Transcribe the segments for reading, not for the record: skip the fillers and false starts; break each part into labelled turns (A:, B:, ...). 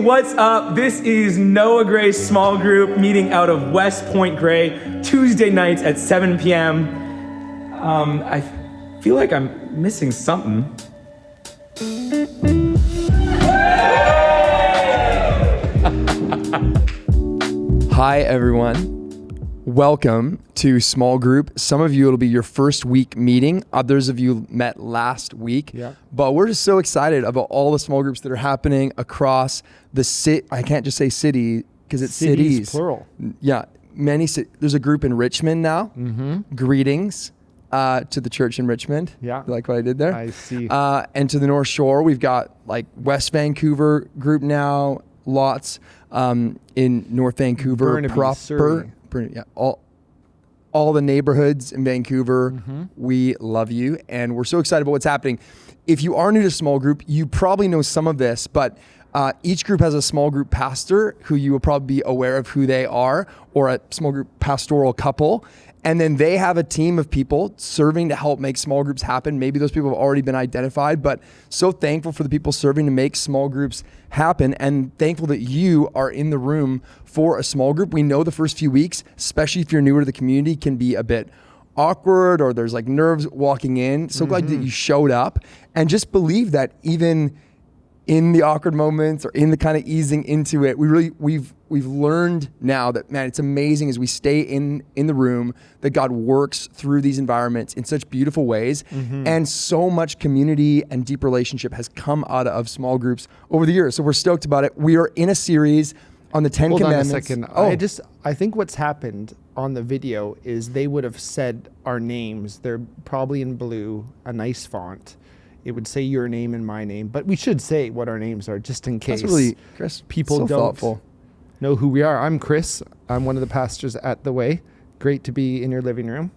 A: what's up? This is Noah Gray's small group meeting out of West Point Gray, Tuesday nights at 7 p.m. I feel like I'm missing something.
B: Hi, everyone. Welcome to small group. Some of you, it'll be your first week meeting. Others of you met last week.
C: Yeah.
B: But we're just so excited about all the small groups that are happening across the city. I can't just say city because it's cities.
C: Plural.
B: Yeah. There's a group in Richmond now.
C: Mm-hmm.
B: Greetings to the church in Richmond.
C: Yeah.
B: You like what I did there?
C: I see.
B: And to the North Shore, we've got like West Vancouver group now, lots in North Vancouver
C: Burnaby,
B: proper.
C: Surrey.
B: Yeah, all the neighborhoods in Vancouver,
C: Mm-hmm.
B: we love you, and we're so excited about what's happening. If you are new to small group, you probably know some of this, but each group has a small group pastor who you will probably be aware of who they are, or a small group pastoral couple. And then they have a team of people serving to help make small groups happen. Maybe those people have already been identified, but so thankful for the people serving to make small groups happen, and thankful that you are in the room for a small group. We know the first few weeks, especially if you're newer to the community, can be a bit awkward or there's like nerves walking in. So glad that you showed up, and just believe that even in the awkward moments or in the kind of easing into it, we've learned now that, man, it's amazing as we stay in the room that God works through these environments in such beautiful ways. And so much community and deep relationship has come out of small groups over the years. So we're stoked about it. We are in a series on the 10 Commandments.
C: Hold on a second. I think what's happened on the video is they would have said our names. They're probably in blue, a nice font. It would say your name and my name, but we should say what our names are just in case.
B: That's really, Chris,
C: people
B: so
C: don't
B: thoughtful.
C: know who we are. I'm Chris. I'm one of the pastors at The Way. Great to be in your living room.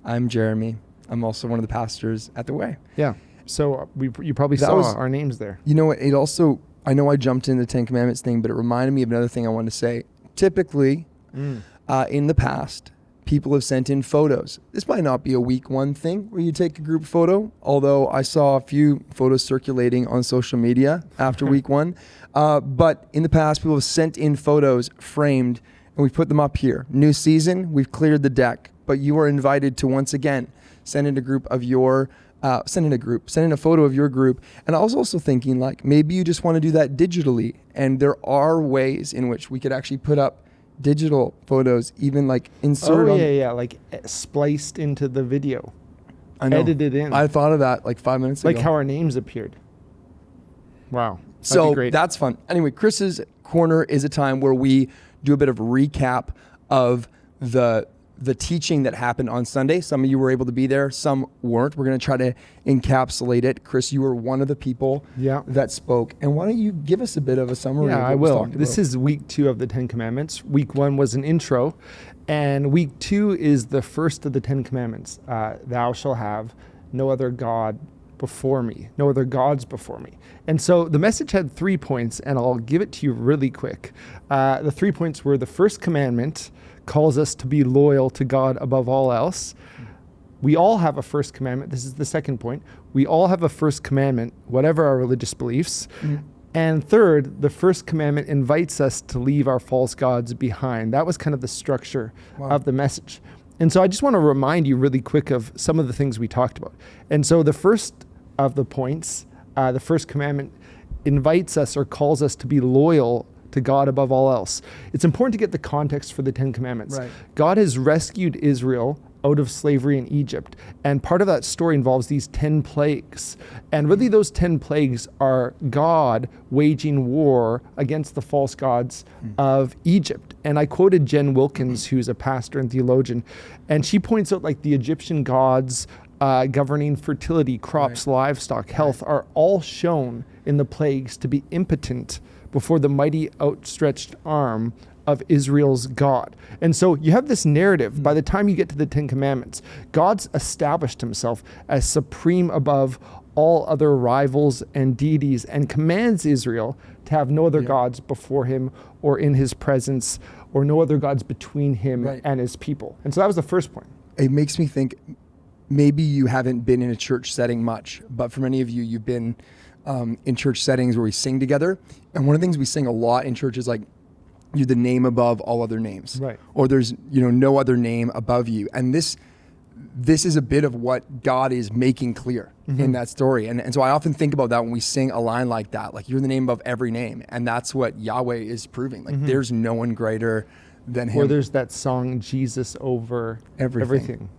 B: I'm Jeremy. I'm also one of the pastors at The Way.
C: Yeah. So you probably saw our names there.
B: You know what? It also, I know I jumped into the 10 Commandments thing, but it reminded me of another thing I wanted to say. Typically, in the past, people have sent in photos. This might not be a week one thing where you take a group photo, although I saw a few photos circulating on social media after week one. But in the past, people have sent in photos framed, and we've put them up here. New season, we've cleared the deck, but you are invited to once again send in a photo of your group. And I was also thinking, like, maybe you just want to do that digitally, and there are ways in which we could actually put up digital photos, even like insert
C: like spliced into the video.
B: I know.
C: Edited in.
B: I thought of that like 5 minutes ago.
C: Like how our names appeared. Wow. That'd be
B: So
C: great.
B: that's fun. Anyway, Chris's Corner is a time where we do a bit of recap of the teaching that happened on Sunday. Some of you were able to be there, some weren't. We're going to try to encapsulate it. Chris, you were one of the people that spoke. And why don't you give us a bit of a summary?
C: Yeah,
B: of what
C: I
B: was
C: will.
B: talked
C: This
B: about?
C: is week 2 of the 10 Commandments. Week 1 was an intro, and week 2 is the first of the 10 Commandments. Thou shalt have no other God before me, no other gods before me. And so the message had 3 points, and I'll give it to you really quick. The 3 points were: the first commandment calls us to be loyal to God above all else. We all have a first commandment. This is the second point. We all have a first commandment, whatever our religious beliefs. And third, the first commandment invites us to leave our false gods behind. That was kind of the structure of the message. And so I just want to remind you really quick of some of the things we talked about. And so the first of the points, the first commandment invites us or calls us to be loyal to God above all else. It's important to get the context for the 10 Commandments.
B: Right.
C: God has rescued Israel out of slavery in Egypt. And part of that story involves these 10 plagues. And really those 10 plagues are God waging war against the false gods of Egypt. And I quoted Jen Wilkins, who's a pastor and theologian, and she points out like the Egyptian gods governing fertility, crops, livestock, health are all shown in the plagues to be impotent before the mighty outstretched arm of Israel's God. And so you have this narrative. By the time you get to the 10 Commandments, God's established himself as supreme above all other rivals and deities, and commands Israel to have no other gods before him or in his presence, or no other gods between him and his people. And so that was the first point.
B: It makes me think maybe you haven't been in a church setting much, but for many of you, you've been in church settings where we sing together. And one of the things we sing a lot in church is like, you're the name above all other names.
C: Right.
B: Or there's, no other name above you. And this is a bit of what God is making clear in that story. And so I often think about that when we sing a line like that, like you're the name above every name. And that's what Yahweh is proving. Like there's no one greater than him.
C: Or there's that song, Jesus over everything.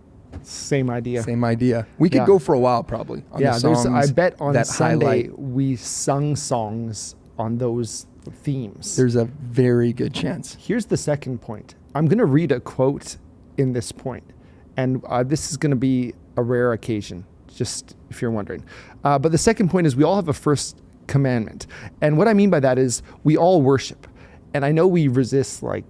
C: Same idea.
B: Same idea. We could
C: Yeah.
B: go for a while probably on the songs
C: I bet on
B: that
C: Sunday
B: highlight.
C: we sung songs on those themes.
B: There's a very good chance.
C: Here's the second point. I'm going to read a quote in this point, and this is going to be a rare occasion, just if you're wondering. But the second point is we all have a first commandment. And what I mean by that is we all worship. And I know we resist like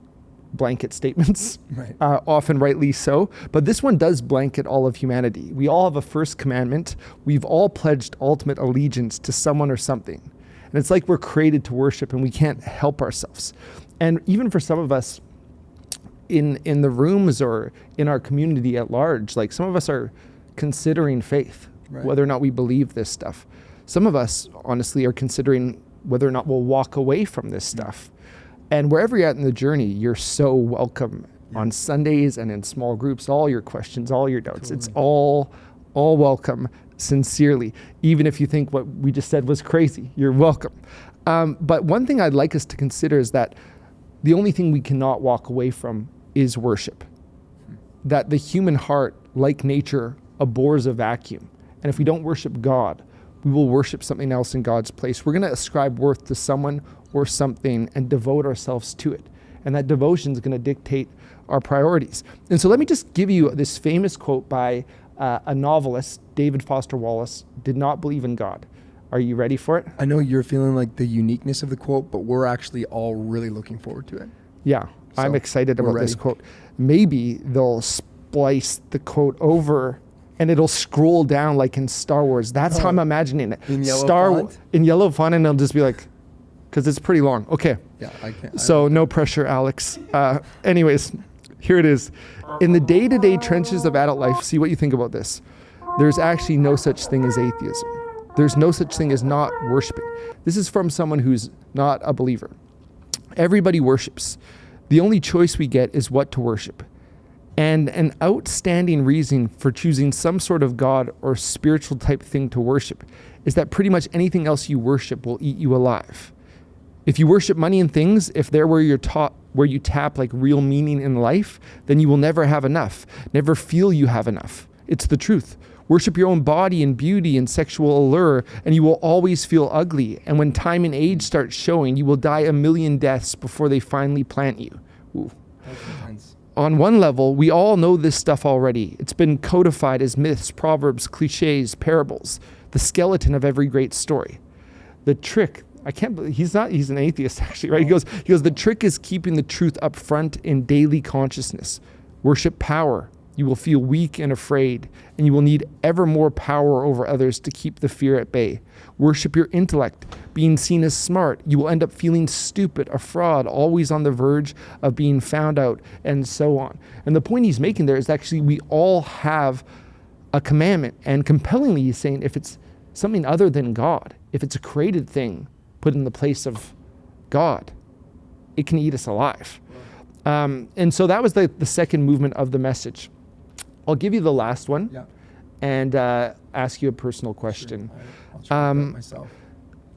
C: blanket statements,
B: Right.
C: Often rightly so, but this one does blanket all of humanity. We all have a first commandment. We've all pledged ultimate allegiance to someone or something. And it's like we're created to worship and we can't help ourselves. And even for some of us in the rooms or in our community at large, like some of us are considering faith,
B: Right.
C: whether or not we believe this stuff. Some of us honestly are considering whether or not we'll walk away from this stuff. And wherever you're at in the journey, you're so welcome on Sundays and in small groups, all your questions, all your doubts. It's all welcome sincerely. Even if you think what we just said was crazy, you're welcome. But one thing I'd like us to consider is that the only thing we cannot walk away from is worship. That the human heart, like nature, abhors a vacuum. And if we don't worship God, we will worship something else in God's place. We're going to ascribe worth to someone or something and devote ourselves to it. And that devotion is going to dictate our priorities. And so let me just give you this famous quote by a novelist, David Foster Wallace, did not believe in God. Are you ready for it?
B: I know you're feeling like the uniqueness of the quote, but we're actually all really looking forward to it.
C: Yeah, I'm
B: So,
C: excited
B: we're
C: about this
B: ready.
C: quote. Maybe they'll splice the quote over and it'll scroll down like in Star Wars. That's how I'm imagining it.
B: In yellow font?
C: In yellow font, and it'll just be like, because it's pretty long. Okay.
B: Yeah, I can't.
C: So no pressure, Alex. Anyways, here it is. In the day-to-day trenches of adult life, see what you think about this. There's actually no such thing as atheism. There's no such thing as not worshiping. This is from someone who's not a believer. Everybody worships. The only choice we get is what to worship. And an outstanding reason for choosing some sort of God or spiritual type thing to worship is that pretty much anything else you worship will eat you alive. If you worship money and things, if they're where you tap like real meaning in life, then you will never have enough, never feel you have enough. It's the truth. Worship your own body and beauty and sexual allure, and you will always feel ugly. And when time and age start showing, you will die a million deaths before they finally plant you. Ooh.
B: That's intense.
C: On one level, we all know this stuff already. It's been codified as myths, proverbs, cliches, parables, the skeleton of every great story. The trick, I can't believe, he's an atheist actually, right? He goes, the trick is keeping the truth up front in daily consciousness. Worship power. You will feel weak and afraid, and you will need ever more power over others to keep the fear at bay. Worship your intellect, being seen as smart. You will end up feeling stupid, a fraud, always on the verge of being found out, and so on. And the point he's making there is actually we all have a commandment, and compellingly he's saying if it's something other than God, if it's a created thing put in the place of God, it can eat us alive. And so that was the second movement of the message. I'll give you the last one.
B: Yeah.
C: And ask you a personal question.
B: Sure. I'll try to myself.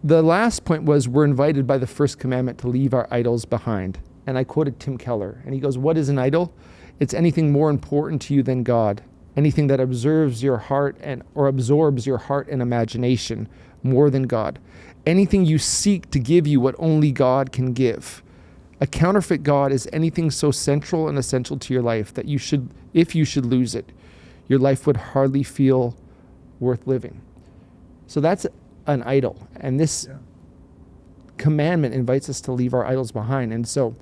C: The last point was we're invited by the first commandment to leave our idols behind. And I quoted Tim Keller, and he goes, what is an idol? It's anything more important to you than God, anything that observes your heart or absorbs your heart and imagination more than God, anything you seek to give you what only God can give. A counterfeit God is anything so central and essential to your life that if you should lose it, your life would hardly feel worth living. So that's an idol. And this commandment invites us to leave our idols behind. And so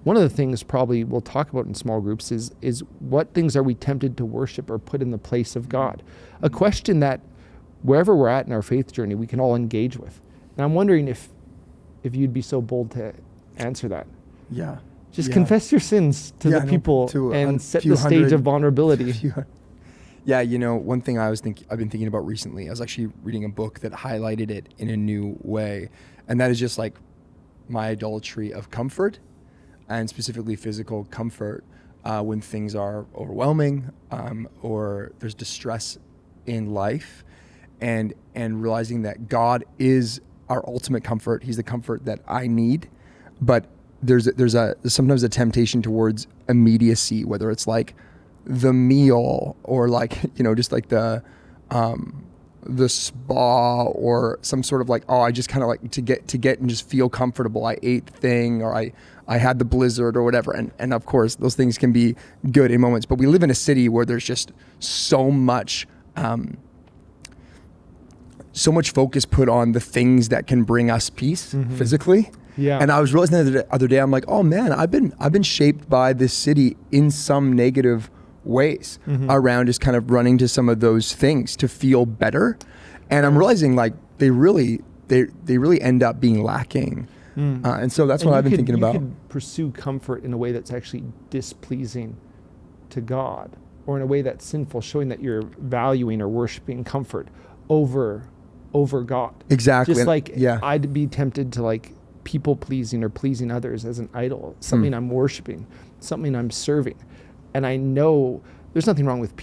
C: one of the things probably we'll talk about in small groups is what things are we tempted to worship or put in the place of God? A question that wherever we're at in our faith journey, we can all engage with. And I'm wondering if you'd be so bold to answer that.
B: Yeah.
C: Just confess your sins to the people and set the stage of vulnerability.
B: Yeah, one thing I've been thinking about recently, I was actually reading a book that highlighted it in a new way, and that is just like my idolatry of comfort, and specifically physical comfort, when things are overwhelming, or there's distress in life, and realizing that God is our ultimate comfort. He's the comfort that I need, but there's sometimes a temptation towards immediacy, whether it's like the meal or like, just like the spa or some sort of like, I just kind of like to get and just feel comfortable. I ate the thing, or I had the blizzard or whatever. And of course those things can be good in moments, but we live in a city where there's just so much focus put on the things that can bring us peace physically.
C: Yeah.
B: And I was realizing the other day, I'm like, oh man, I've been shaped by this city in some negative ways around just kind of running to some of those things to feel better. And I'm realizing like they really end up being lacking. And so that's what I've been thinking about.
C: You could pursue comfort in a way that's actually displeasing to God, or in a way that's sinful, showing that you're valuing or worshiping comfort over God.
B: Exactly.
C: Just like
B: yeah.
C: I'd be tempted to like people pleasing or pleasing others as an idol, something I'm worshiping, something I'm serving. And I know there's nothing wrong with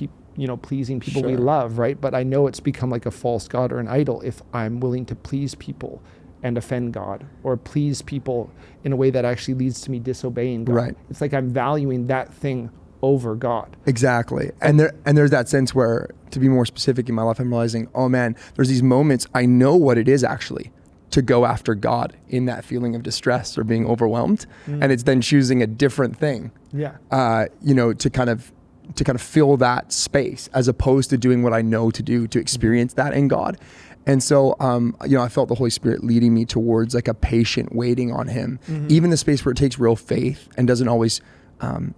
C: pleasing people we love, right? But I know it's become like a false god or an idol if I'm willing to please people and offend God, or please people in a way that actually leads to me disobeying God.
B: Right.
C: It's like I'm valuing that thing over God.
B: Exactly. And there's that sense where, to be more specific in my life, I'm realizing, oh man, there's these moments I know what it is actually to go after God in that feeling of distress or being overwhelmed. And it's then choosing a different thing.
C: Yeah.
B: To kind of fill that space, as opposed to doing what I know to do to experience that in God. And so, I felt the Holy Spirit leading me towards like a patient waiting on Him, even the space where it takes real faith and doesn't always kind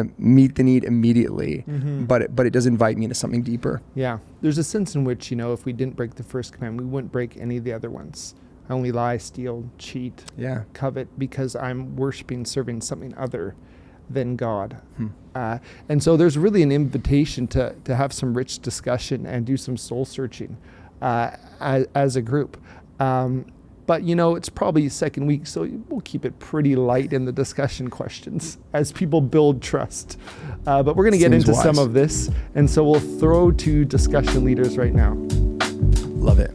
B: of meet the need immediately, but it does invite me into something deeper.
C: Yeah. There's a sense in which, if we didn't break the first commandment, we wouldn't break any of the other ones. I only lie, steal, cheat, covet, because I'm worshiping, serving something other than God. And so there's really an invitation to have some rich discussion and do some soul searching as a group. But, it's probably second week, so we'll keep it pretty light in the discussion questions as people build trust. But we're going to get into some of this. And so we'll throw to discussion leaders right now.
B: Love it.